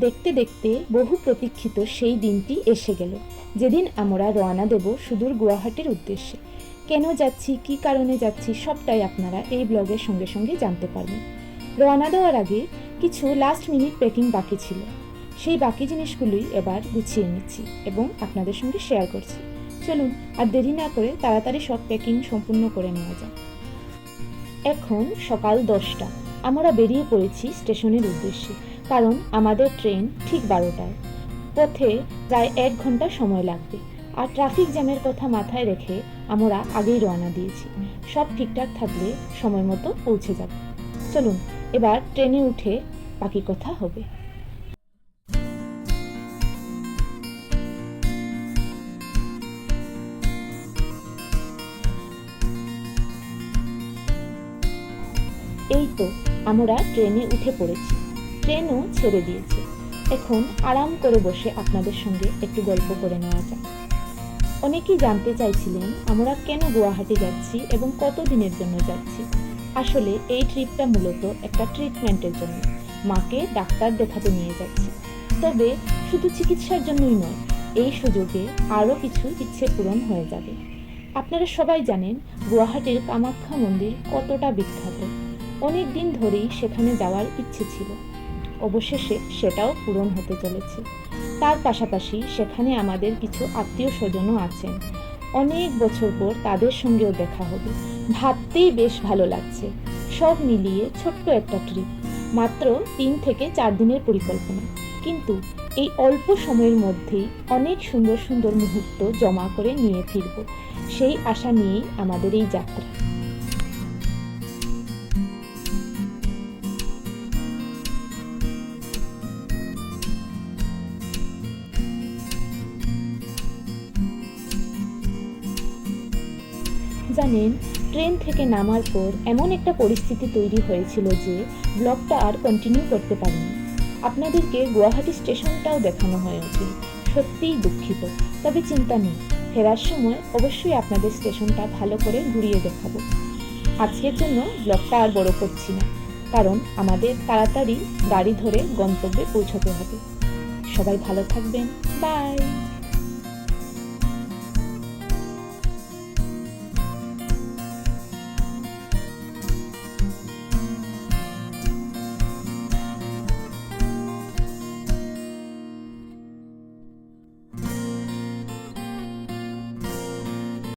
দেখতে দেখতে বহু প্রতীক্ষিত সেই দিনটি এসে গেল, যেদিন আমরা রওনা দেব সুদূর গুয়াহাটির উদ্দেশ্যে। কেন যাচ্ছি, কী কারণে যাচ্ছি, সবটাই আপনারা এই ব্লগের সঙ্গে সঙ্গে জানতে পারবেন। রওনা দেওয়ার আগে কিছু লাস্ট মিনিট প্যাকিং বাকি ছিল, সেই বাকি জিনিসগুলোই এবার গুছিয়ে নিচ্ছি এবং আপনাদের সঙ্গে শেয়ার করছি। চলুন আর দেরি না করে তাড়াতাড়ি সব প্যাকিং সম্পূর্ণ করে নেওয়া যাক। এখন সকাল 10টা, আমরা বেরিয়ে পড়েছি স্টেশনের উদ্দেশ্যে, কারণ আমাদের ট্রেন ঠিক 12টায়। পথে প্রায় 1 ঘন্টা সময় লাগবে, আর ট্রাফিক জ্যামের কথা মাথায় রেখে আমরা আগেই রওনা দিয়েছি। সব ঠিকঠাক থাকলে সময় মতো পৌঁছে যাব। চলুন এবার ট্রেনে উঠে বাকি কথা হবে। এই তো আমরা ট্রেনে উঠে পড়েছি, ট্রেনও ছেড়ে দিয়েছে। এখন আরাম করে বসে আপনাদের সঙ্গে একটু গল্প করে নেওয়া যাক। অনেকেই জানতে চাইছিলেন আমরা কেন গুয়াহাটি যাচ্ছি এবং কত দিনের জন্য যাচ্ছি। আসলে এই ট্রিপটা মূলত একটা ট্রিটমেন্টের জন্য, মাকে ডাক্তার দেখাতে নিয়ে যাচ্ছি। তবে শুধু চিকিৎসার জন্যই নয়, এই সুযোগে আরও কিছু ইচ্ছে পূরণ হয়ে যাবে। আপনারা সবাই জানেন গুয়াহাটির কামাখ্যা মন্দির কতটা বিখ্যাত। অনেক দিন ধরেই সেখানে যাওয়ার ইচ্ছে ছিল, অবশেষে সেটাও পূরণ হতে চলেছে। তার পাশাপাশি সেখানে আমাদের কিছু আত্মীয় স্বজনও আছেন, অনেক বছর পর তাদের সঙ্গেও দেখা হবে। ভাবতেই বেশ ভালো লাগছে। সব মিলিয়ে ছোট্ট একটা ট্রিপ, মাত্র 3 থেকে 4 দিনের পরিকল্পনা, কিন্তু এই অল্প সময়ের মধ্যেই অনেক সুন্দর সুন্দর মুহূর্ত জমা করে নিয়ে ফিরব, সেই আশা নিয়েই আমাদের এই যাত্রা। জানেন, ট্রেন থেকে নামার পর এমন একটা পরিস্থিতি তৈরি হয়েছিল যে ব্লগটা আর কন্টিনিউ করতে পারিনি। আপনাদেরকে গুয়াহাটি স্টেশনটাও দেখানো হয়ে ওঠেনি, সত্যিই দুঃখিত। তবে চিন্তা নেই, ফেরার সময় অবশ্যই আপনাদের স্টেশনটা ভালো করে ঘুরিয়ে দেখাবো। আজকের জন্য ব্লগটা আর বড় করছি না, কারণ আমাদের তাড়াতাড়ি গাড়ি ধরে গন্তব্যে পৌঁছতে হবে। সবাই ভালো থাকবেন, বাই।